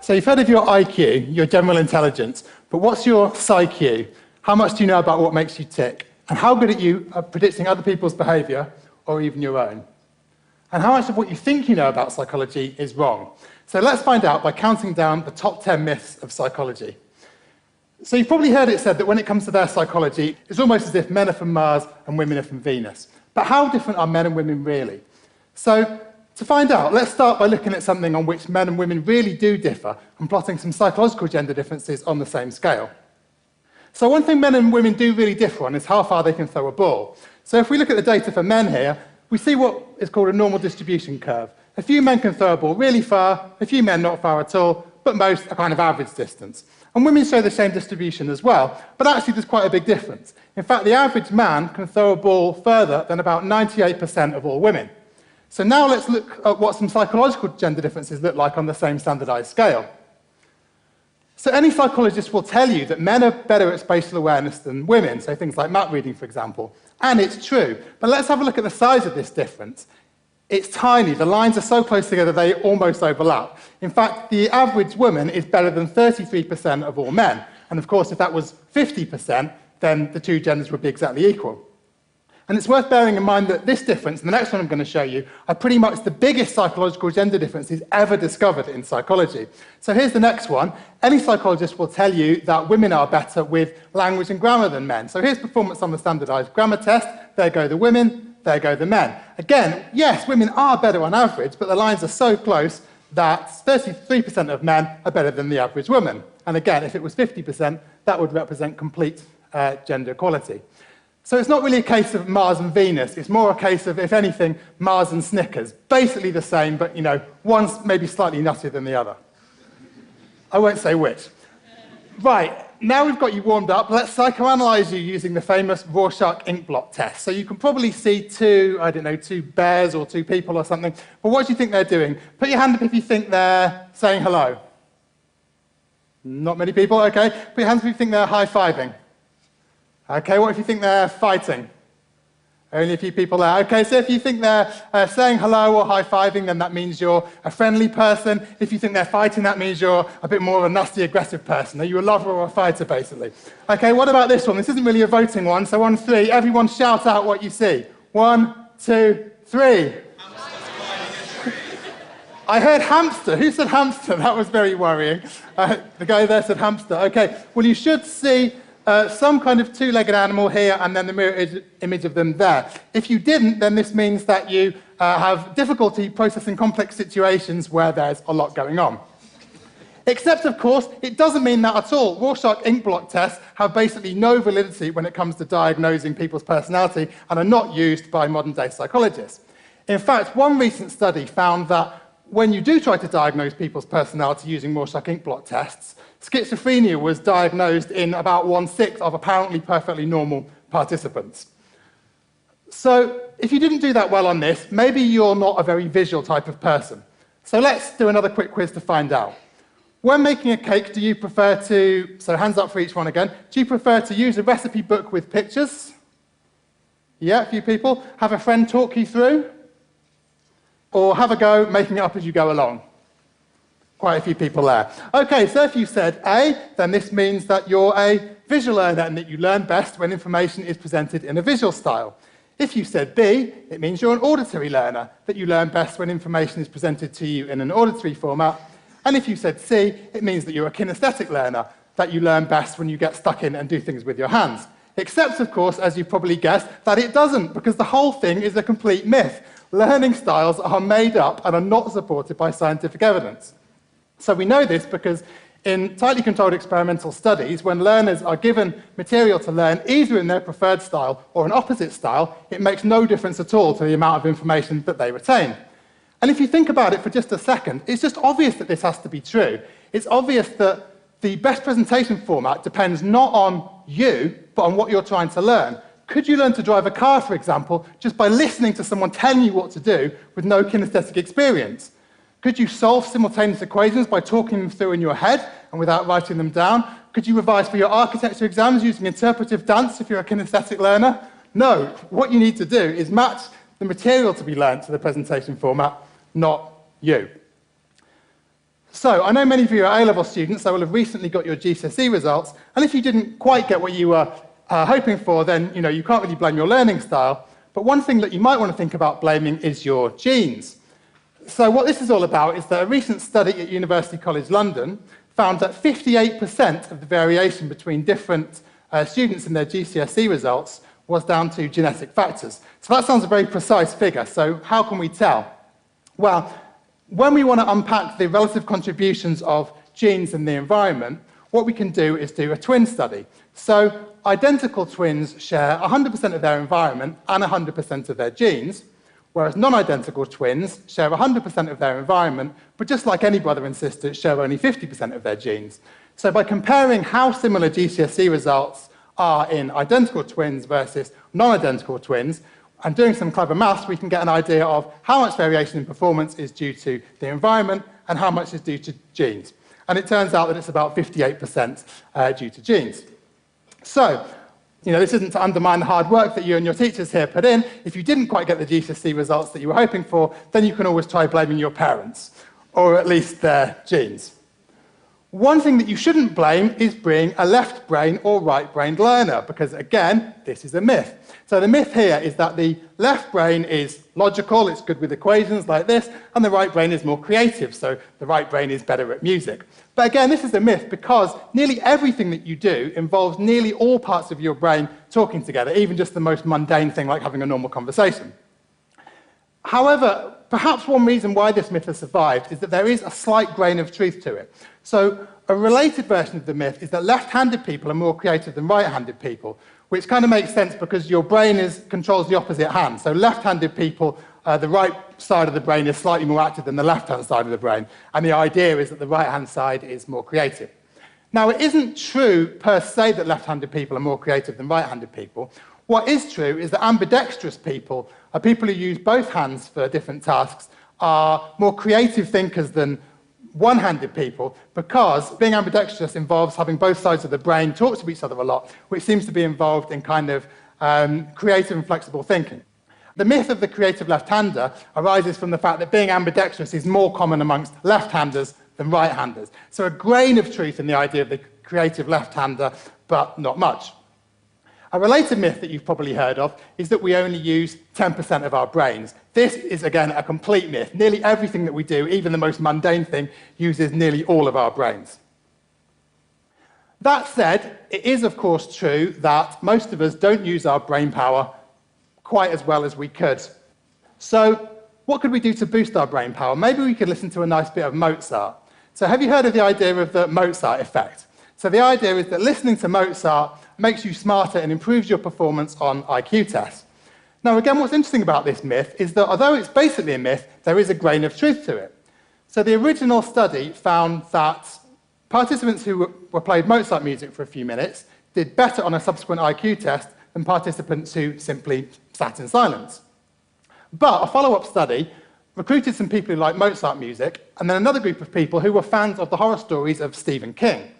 So you've heard of your IQ, your general intelligence, but what's your PsyQ? How much do you know about what makes you tick? And how good are you at predicting other people's behavior, or even your own? And how much of what you think you know about psychology is wrong? So let's find out by counting down the top 10 myths of psychology. So you've probably heard it said that when it comes to their psychology, it's almost as if men are from Mars and women are from Venus. But how different are men and women really? So to find out, let's start by looking at something on which men and women really do differ and plotting some psychological gender differences on the same scale. So one thing men and women do really differ on is how far they can throw a ball. So if we look at the data for men here, we see what is called a normal distribution curve. A few men can throw a ball really far, a few men not far at all, but most are kind of average distance. And women show the same distribution as well, but actually there's quite a big difference. In fact, the average man can throw a ball further than about 98% of all women. So now let's look at what some psychological gender differences look like on the same standardized scale. So any psychologist will tell you that men are better at spatial awareness than women, so things like map reading, for example. And it's true, but let's have a look at the size of this difference. It's tiny. The lines are so close together they almost overlap. In fact, the average woman is better than 33% of all men. And of course, if that was 50%, then the two genders would be exactly equal. And it's worth bearing in mind that this difference, and the next one I'm going to show you, are pretty much the biggest psychological gender differences ever discovered in psychology. So here's the next one. Any psychologist will tell you that women are better with language and grammar than men. So here's performance on the standardized grammar test. There go the women, there go the men. Again, yes, women are better on average, but the lines are so close that 33% of men are better than the average woman. And again, if it was 50%, that would represent complete gender equality. So it's not really a case of Mars and Venus, it's more a case of, if anything, Mars and Snickers. Basically the same, but, one's maybe slightly nuttier than the other. I won't say which. Right, now we've got you warmed up, let's psychoanalyze you using the famous Rorschach ink blot test. So you can probably see two bears or two people or something, but what do you think they're doing? Put your hand up if you think they're saying hello. Not many people, okay. Put your hands up if you think they're high-fiving. Okay, what if you think they're fighting? Only a few people there. Okay, so if you think they're saying hello or high-fiving, then that means you're a friendly person. If you think they're fighting, that means you're a bit more of a nasty, aggressive person. Are you a lover or a fighter, basically? Okay, what about this one? This isn't really a voting one, so on three, everyone shout out what you see. 1, 2, 3. I heard hamster. Who said hamster? That was very worrying. The guy there said hamster. Okay, well, you should see some kind of two-legged animal here and then the mirror image of them there. If you didn't, then this means that you have difficulty processing complex situations where there's a lot going on. Except, of course, it doesn't mean that at all. Rorschach ink blot tests have basically no validity when it comes to diagnosing people's personality and are not used by modern-day psychologists. In fact, one recent study found that when you do try to diagnose people's personality using Rorschach ink blot tests, schizophrenia was diagnosed in about 1/6 of apparently perfectly normal participants. So if you didn't do that well on this, maybe you're not a very visual type of person. So let's do another quick quiz to find out. When making a cake, do you prefer to, so hands up for each one again, do you prefer to use a recipe book with pictures? Yeah, a few people. Have a friend talk you through? Or have a go making it up as you go along? Quite a few people there. Okay, so if you said A, then this means that you're a visual learner and that you learn best when information is presented in a visual style. If you said B, it means you're an auditory learner, that you learn best when information is presented to you in an auditory format. And if you said C, it means that you're a kinesthetic learner, that you learn best when you get stuck in and do things with your hands. Except, of course, as you've probably guessed, that it doesn't, because the whole thing is a complete myth. Learning styles are made up and are not supported by scientific evidence. So we know this because in tightly controlled experimental studies, when learners are given material to learn either in their preferred style or an opposite style, it makes no difference at all to the amount of information that they retain. And if you think about it for just a second, it's just obvious that this has to be true. It's obvious that the best presentation format depends not on you, but on what you're trying to learn. Could you learn to drive a car, for example, just by listening to someone telling you what to do with no kinesthetic experience? Could you solve simultaneous equations by talking them through in your head and without writing them down? Could you revise for your architecture exams using interpretive dance if you're a kinesthetic learner? No. What you need to do is match the material to be learned to the presentation format, not you. So I know many of you are A-level students, so will have recently got your GCSE results, and if you didn't quite get what you were hoping for, then you can't really blame your learning style. But one thing that you might want to think about blaming is your genes. So what this is all about is that a recent study at University College London found that 58% of the variation between different students in their GCSE results was down to genetic factors. So that sounds a very precise figure. So how can we tell? Well, when we want to unpack the relative contributions of genes in the environment, what we can do is do a twin study. So identical twins share 100% of their environment and 100% of their genes, whereas non-identical twins share 100% of their environment, but just like any brother and sister, share only 50% of their genes. So by comparing how similar GCSE results are in identical twins versus non-identical twins, and doing some clever maths, we can get an idea of how much variation in performance is due to the environment and how much is due to genes. And it turns out that it's about 58% due to genes. So, this isn't to undermine the hard work that you and your teachers here put in. If you didn't quite get the GCSE results that you were hoping for, then you can always try blaming your parents, or at least their genes. One thing that you shouldn't blame is being a left brain or right-brained learner, because again, this is a myth. So the myth here is that the left brain is logical, it's good with equations like this, and the right brain is more creative, so the right brain is better at music. But again, this is a myth because nearly everything that you do involves nearly all parts of your brain talking together, even just the most mundane thing like having a normal conversation. However, perhaps one reason why this myth has survived is that there is a slight grain of truth to it. So a related version of the myth is that left-handed people are more creative than right-handed people, which kind of makes sense because your brain controls the opposite hand. So left-handed people, the right side of the brain is slightly more active than the left-hand side of the brain, and the idea is that the right-hand side is more creative. Now, it isn't true per se that left-handed people are more creative than right-handed people. What is true is that ambidextrous people, people who use both hands for different tasks, are more creative thinkers than one-handed people, because being ambidextrous involves having both sides of the brain talk to each other a lot, which seems to be involved in kind of creative and flexible thinking. The myth of the creative left-hander arises from the fact that being ambidextrous is more common amongst left-handers than right-handers. So a grain of truth in the idea of the creative left-hander, but not much. A related myth that you've probably heard of is that we only use 10% of our brains. This is, again, a complete myth. Nearly everything that we do, even the most mundane thing, uses nearly all of our brains. That said, it is, of course, true that most of us don't use our brain power quite as well as we could. So what could we do to boost our brain power? Maybe we could listen to a nice bit of Mozart. So have you heard of the idea of the Mozart effect? So the idea is that listening to Mozart makes you smarter and improves your performance on IQ tests. Now, again, what's interesting about this myth is that although it's basically a myth, there is a grain of truth to it. So the original study found that participants who were played Mozart music for a few minutes did better on a subsequent IQ test than participants who simply sat in silence. But a follow-up study recruited some people who liked Mozart music, and then another group of people who were fans of the horror stories of Stephen King.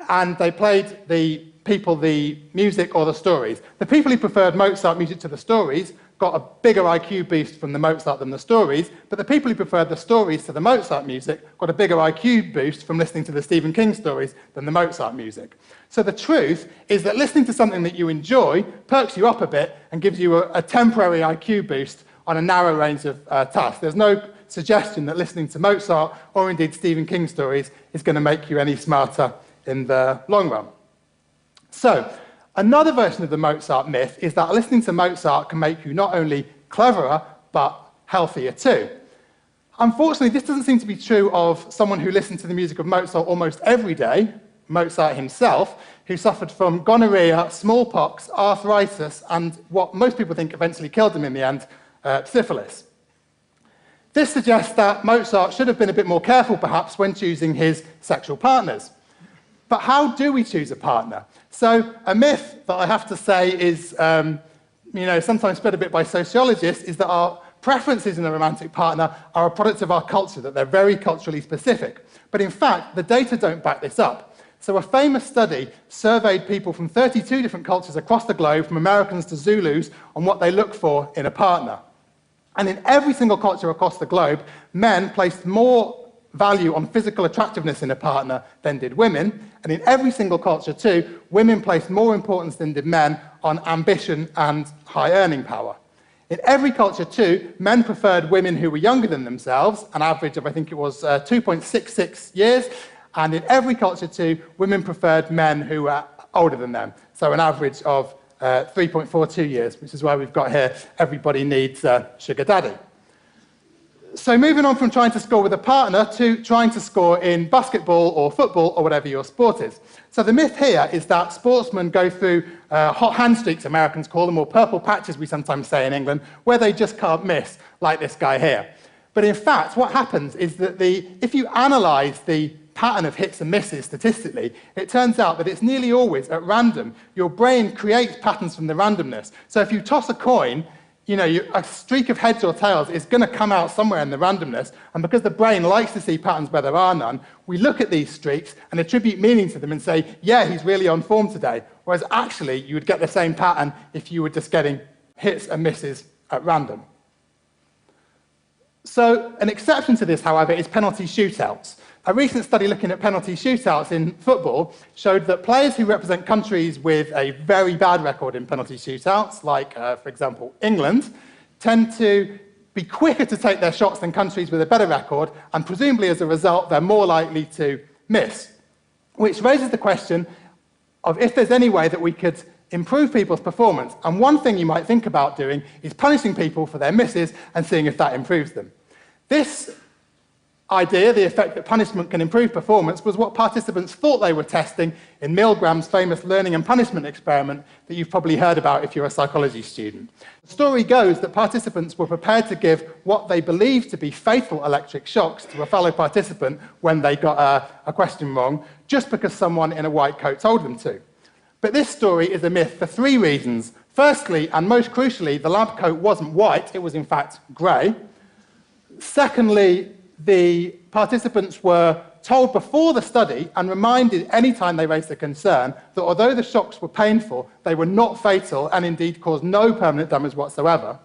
And they played the people the music or the stories. The people who preferred Mozart music to the stories got a bigger IQ boost from the Mozart than the stories, but the people who preferred the stories to the Mozart music got a bigger IQ boost from listening to the Stephen King stories than the Mozart music. So the truth is that listening to something that you enjoy perks you up a bit and gives you a temporary IQ boost on a narrow range of tasks. There's no suggestion that listening to Mozart or indeed Stephen King stories is going to make you any smarter in the long run. So, another version of the Mozart myth is that listening to Mozart can make you not only cleverer, but healthier too. Unfortunately, this doesn't seem to be true of someone who listened to the music of Mozart almost every day, Mozart himself, who suffered from gonorrhea, smallpox, arthritis, and what most people think eventually killed him in the end, syphilis. This suggests that Mozart should have been a bit more careful, perhaps, when choosing his sexual partners. But how do we choose a partner? So a myth that I have to say is, sometimes spread a bit by sociologists, is that our preferences in a romantic partner are a product of our culture, that they're very culturally specific. But in fact, the data don't back this up. So a famous study surveyed people from 32 different cultures across the globe, from Americans to Zulus, on what they look for in a partner. And in every single culture across the globe, men placed more value on physical attractiveness in a partner than did women. And in every single culture too, women placed more importance than did men on ambition and high earning power. In every culture too, men preferred women who were younger than themselves, an average of, I think it was 2.66 years. And in every culture too, women preferred men who were older than them, so an average of 3.42 years, which is why we've got here, everybody needs a sugar daddy. So moving on from trying to score with a partner to trying to score in basketball or football or whatever your sport is. So the myth here is that sportsmen go through hot hand streaks, Americans call them, or purple patches, we sometimes say in England, where they just can't miss, like this guy here. But in fact, what happens is that if you analyse the pattern of hits and misses statistically, it turns out that it's nearly always at random. Your brain creates patterns from the randomness. So if you toss a coin, a streak of heads or tails is going to come out somewhere in the randomness, and because the brain likes to see patterns where there are none, we look at these streaks and attribute meaning to them and say, yeah, he's really on form today, whereas actually you would get the same pattern if you were just getting hits and misses at random. So an exception to this, however, is penalty shootouts. A recent study looking at penalty shootouts in football showed that players who represent countries with a very bad record in penalty shootouts, like, for example, England, tend to be quicker to take their shots than countries with a better record, and presumably as a result, they're more likely to miss. Which raises the question of if there's any way that we could improve people's performance. And one thing you might think about doing is punishing people for their misses and seeing if that improves them. This idea, the effect that punishment can improve performance, was what participants thought they were testing in Milgram's famous learning and punishment experiment that you've probably heard about if you're a psychology student. The story goes that participants were prepared to give what they believed to be fatal electric shocks to a fellow participant when they got a question wrong, just because someone in a white coat told them to. But this story is a myth for three reasons. Firstly, and most crucially, the lab coat wasn't white, it was in fact grey. Secondly, the participants were told before the study and reminded any time they raised a concern that although the shocks were painful, they were not fatal and indeed caused no permanent damage whatsoever.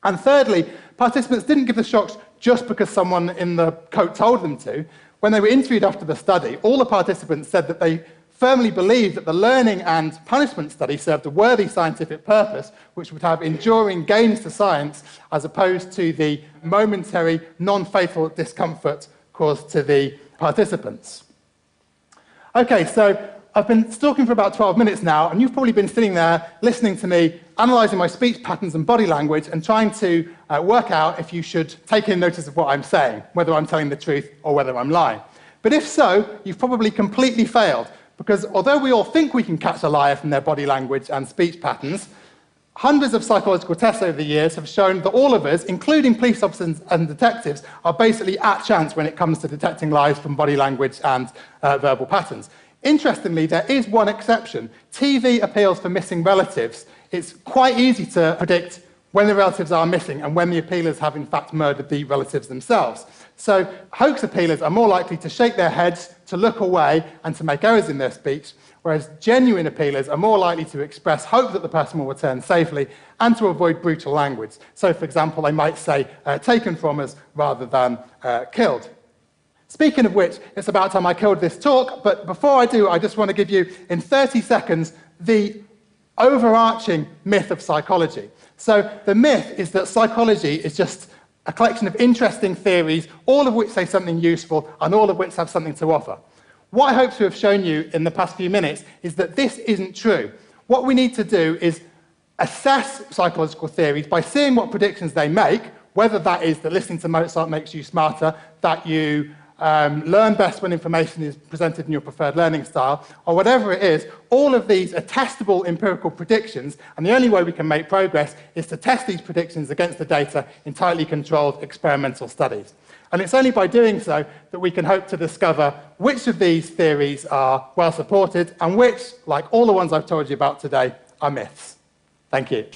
And thirdly, participants didn't give the shocks just because someone in the coat told them to. When they were interviewed after the study, all the participants said that they firmly believed that the learning and punishment study served a worthy scientific purpose, which would have enduring gains to science, as opposed to the momentary, non-fatal discomfort caused to the participants. Okay, so I've been talking for about 12 minutes now, and you've probably been sitting there listening to me, analysing my speech patterns and body language, and trying to work out if you should take in notice of what I'm saying, whether I'm telling the truth or whether I'm lying. But if so, you've probably completely failed, because although we all think we can catch a liar from their body language and speech patterns, hundreds of psychological tests over the years have shown that all of us, including police officers and detectives, are basically at chance when it comes to detecting lies from body language and verbal patterns. Interestingly, there is one exception. TV appeals for missing relatives. It's quite easy to predict when the relatives are missing and when the appealers have in fact murdered the relatives themselves. So hoax appealers are more likely to shake their heads, to look away, and to make errors in their speech, whereas genuine appealers are more likely to express hope that the person will return safely and to avoid brutal language. So, for example, they might say, taken from us rather than killed. Speaking of which, it's about time I killed this talk, but before I do, I just want to give you, in 30 seconds, the overarching myth of psychology. So the myth is that psychology is just a collection of interesting theories, all of which say something useful and all of which have something to offer. What I hope to have shown you in the past few minutes is that this isn't true. What we need to do is assess psychological theories by seeing what predictions they make, whether that is that listening to Mozart makes you smarter, that you learn best when information is presented in your preferred learning style, or whatever it is. All of these are testable empirical predictions, and the only way we can make progress is to test these predictions against the data in tightly controlled experimental studies. And it's only by doing so that we can hope to discover which of these theories are well supported and which, like all the ones I've told you about today, are myths. Thank you.